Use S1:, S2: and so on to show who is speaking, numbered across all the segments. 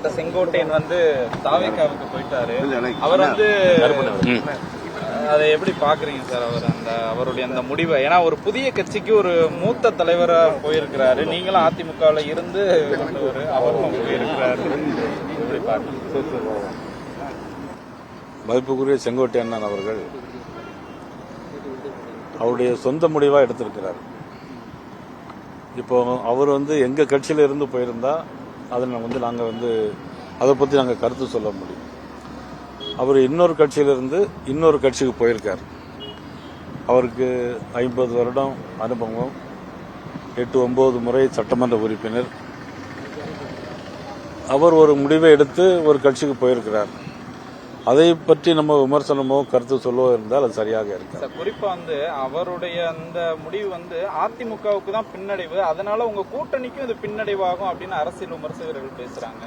S1: இருக்கப்பட்ட செங்கோட்டையன் வந்து தாவேக்காவுக்கு போயிட்டாரு. அவர் வந்து அதை எப்படி பாக்குறீங்க சார்? அவருடைய அந்த முடிவை, ஏன்னா ஒரு புதிய கட்சிக்கு ஒரு மூத்த தலைவரா போயிருக்கிறாரு. நீங்களும் அதிமுகவில் இருந்து அவரும் போயிருக்கிறாரு, எப்படி பாக்குறீங்க?
S2: மதிப்புக்குரிய செங்கோட்டையன் அவர்கள் அவருடைய சொந்த முடிவா எடுத்திருக்கிறார். இப்போ அவர் வந்து எங்க கட்சியில இருந்து போயிருந்தா நாங்க அதை பத்தி நாங்க கருத்து சொல்ல முடியும். அவர் இன்னொரு கட்சியிலிருந்து இன்னொரு கட்சிக்கு போயிருக்கார். அவருக்கு 50 வருடம் அனுபவம், 8-9 முறை சட்டமன்ற உறுப்பினர். அவர் ஒரு முடிவை எடுத்து ஒரு கட்சிக்கு போயிருக்கிறார். அதை பற்றி நம்ம விமர்சனமோ கருத்து சொல்லவோ இருந்தால் அது சரியாக இருக்கு.
S1: குறிப்பா அவருடைய அந்த முடிவு அதிமுகவுக்கு தான் பின்னடைவு, அதனால உங்க கூட்டணிக்கும் இது பின்னடைவாகும் அப்படின்னு அரசியல் விமர்சகர்கள் பேசுறாங்க.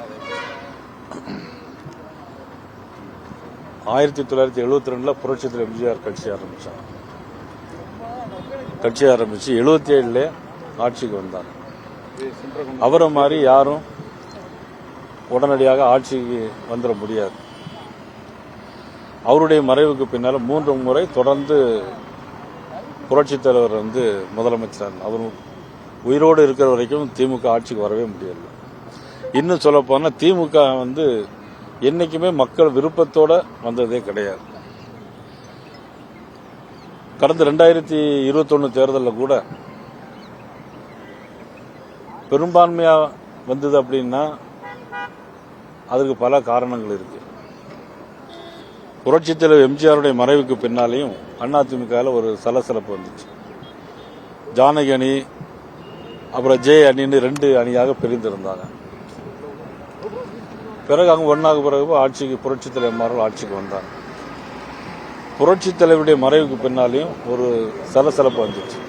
S2: 1972 புரட்சி தலைவர் எம்ஜிஆர் கட்சி ஆரம்பிச்சாங்க. கட்சி ஆரம்பிச்சு 77 ஆட்சிக்கு வந்தாங்க. அவரை மாதிரி யாரும் உடனடியாக ஆட்சிக்கு வந்துட முடியாது. அவருடைய மறைவுக்கு பின்னால 3 முறை தொடர்ந்து புரட்சி தலைவர் முதலமைச்சர். அவர் உயிரோடு இருக்கிற வரைக்கும் திமுக ஆட்சிக்கு வரவே முடியாது. இன்னும் சொல்ல போனா திமுக என்னைக்குமே மக்கள் விருப்பத்தோட வந்ததே கிடையாது. கடந்த 2021 தேர்தலில் கூட பெரும்பான்மையா வந்தது அப்படின்னா அதுக்கு பல காரணங்கள் இருக்கு. புரட்சித் தலைவர் எம்ஜிஆருடைய மறைவுக்கு பின்னாலேயும் அதிமுக ஒரு சலசலப்பு வந்துச்சு. ஜானகி அணி அப்புறம் ஜே அணின்னு 2 அணியாக பிரிந்திருந்தாங்க. பிறகு அங்க ஒன்னாக பிறகு ஆட்சிக்கு புரட்சித் தலைவர் ஆட்சிக்கு வந்தாங்க. புரட்சித் தலைவருடைய மறைவுக்கு பின்னாலேயும் ஒரு சலசலப்பு வந்துச்சு.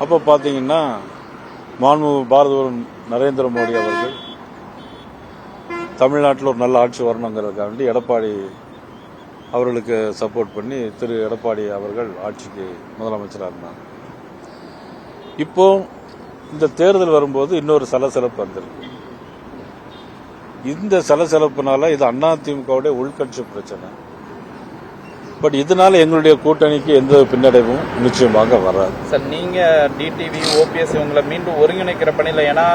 S2: அப்ப பாத்தீங்கன்னா பாரத நரேந்திர மோடி அவர்கள் தமிழ்நாட்டில் ஒரு நல்ல ஆட்சி வரணுங்கிறதுக்காண்டி எடப்பாடி அவர்களுக்கு சப்போர்ட் பண்ணி திரு எடப்பாடி அவர்கள் ஆட்சிக்கு முதலமைச்சராக இருந்தாங்க. இப்போ இந்த தேர்தல் வரும்போது இன்னொரு சலசலப்பு வந்திருக்கு. இந்த சலசலப்புனால இது அதிமுகவுடைய உள்கட்சி பிரச்சனை. பட் இதனால எங்களுடைய கூட்டணிக்கு எந்த பின்னடைவும் நிச்சயமாக வராது.
S1: சார், நீங்க டிடிவி, ஓபிஎஸ் இவங்களை மீண்டும் ஒருங்கிணைக்கிற பணியில, ஏன்னா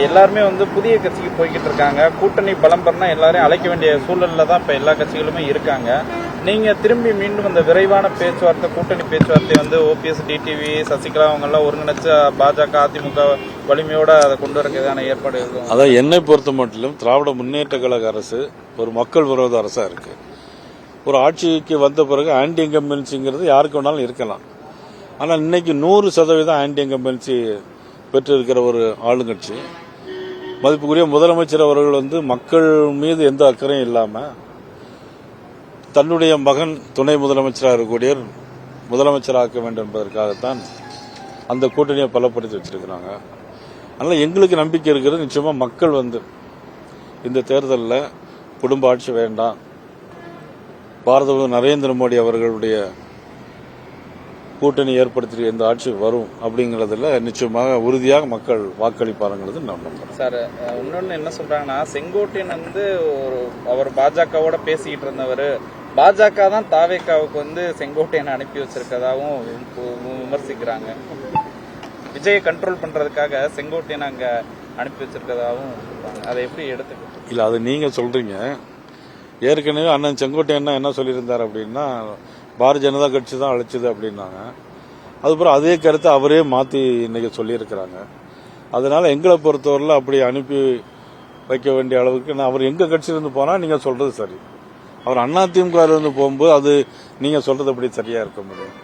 S1: எல்லாருமே புதிய கட்சிக்கு போய்கிட்டு இருக்காங்க. கூட்டணி பலம் பெறனா எல்லாரையும் அழைக்க வேண்டிய சூழல்ல தான் இப்ப எல்லா கட்சிகளுமே இருக்காங்க. நீங்க திரும்பி மீண்டும் அந்த விரைவான பேச்சுவார்த்தை, கூட்டணி பேச்சுவார்த்தை ஓபிஎஸ், டிடிவி, சசிகலா அவங்க எல்லாம் ஒருங்கிணைச்சு பாஜக, அதிமுக வலிமையோட அதை கொண்டு வரதுக்கான ஏற்பாடு இருக்கும்.
S2: அதான் என்னை பொறுத்த மட்டும் திராவிட முன்னேற்ற கழக அரசு ஒரு மக்கள் விரோத அரசா இருக்கு. ஒரு ஆட்சிக்கு வந்த பிறகு ஆன்டி இன்கம்பன்சிங்கிறது யாருக்கு வேணாலும் இருக்கலாம். ஆனால் இன்னைக்கு 100% ஆன்டி இன்கம்பன்சி பெற்று இருக்கிற ஒரு ஆளுங்கட்சி. மதிப்புக்குரிய முதலமைச்சர் அவர்கள் மக்கள் மீது எந்த அக்கறையும் இல்லாம தன்னுடைய மகன் துணை முதலமைச்சராக இருக்கக்கூடிய முதலமைச்சராக்க வேண்டும் என்பதற்காகத்தான் அந்த கூட்டணியை பலப்படுத்தி வச்சிருக்கிறாங்க. அதனால எங்களுக்கு நம்பிக்கை இருக்கிறது, நிச்சயமா மக்கள் இந்த தேர்தலில் குடும்ப ஆட்சி வேண்டாம், பாரத நரேந்திர மோடி அவர்களுடைய கூட்டணி ஏற்படுத்தி இந்த ஆட்சி வரும் அப்படிங்கறதுல நிச்சயமாக உறுதியாக மக்கள் வாக்களிப்பாருங்கிறது நான் நம்புறேன்.
S1: சார், இன்னொன்னு என்ன சொல்றாங்கன்னா, செங்கோட்டையன் அவர் பாஜகவோட பேசிக்கிட்டு இருந்தவர், பாஜக தான் தாவேக்காவுக்கு செங்கோட்டையனை அனுப்பி வச்சிருக்கதாகவும் விமர்சிக்கிறாங்க. விஜயை கண்ட்ரோல் பண்றதுக்காக செங்கோட்டையன் அங்க அனுப்பி வச்சிருக்கதாகவும் அதை எப்படி எடுத்துக்க?
S2: இல்ல, அது நீங்க சொல்றீங்க. ஏற்கனவே அண்ணன் செங்கோட்டையன் என்ன சொல்லியிருந்தார் அப்படின்னா, பாரதிய ஜனதா கட்சி தான் அழைச்சது அப்படின்னாங்க. அதுக்கப்புறம் அதே கருத்தை அவரே மாத்தி இன்னைக்கு சொல்லியிருக்கிறாங்க. அதனால எங்களை பொறுத்தவரையில் அப்படி அனுப்பி வைக்க வேண்டிய அளவுக்கு அவர் எங்க கட்சியிலிருந்து போனா நீங்க சொல்றது சரி. அவர் அதிமுக இருந்து போகும்போது அது நீங்க சொல்றது அப்படி சரியா இருக்க முடியும்.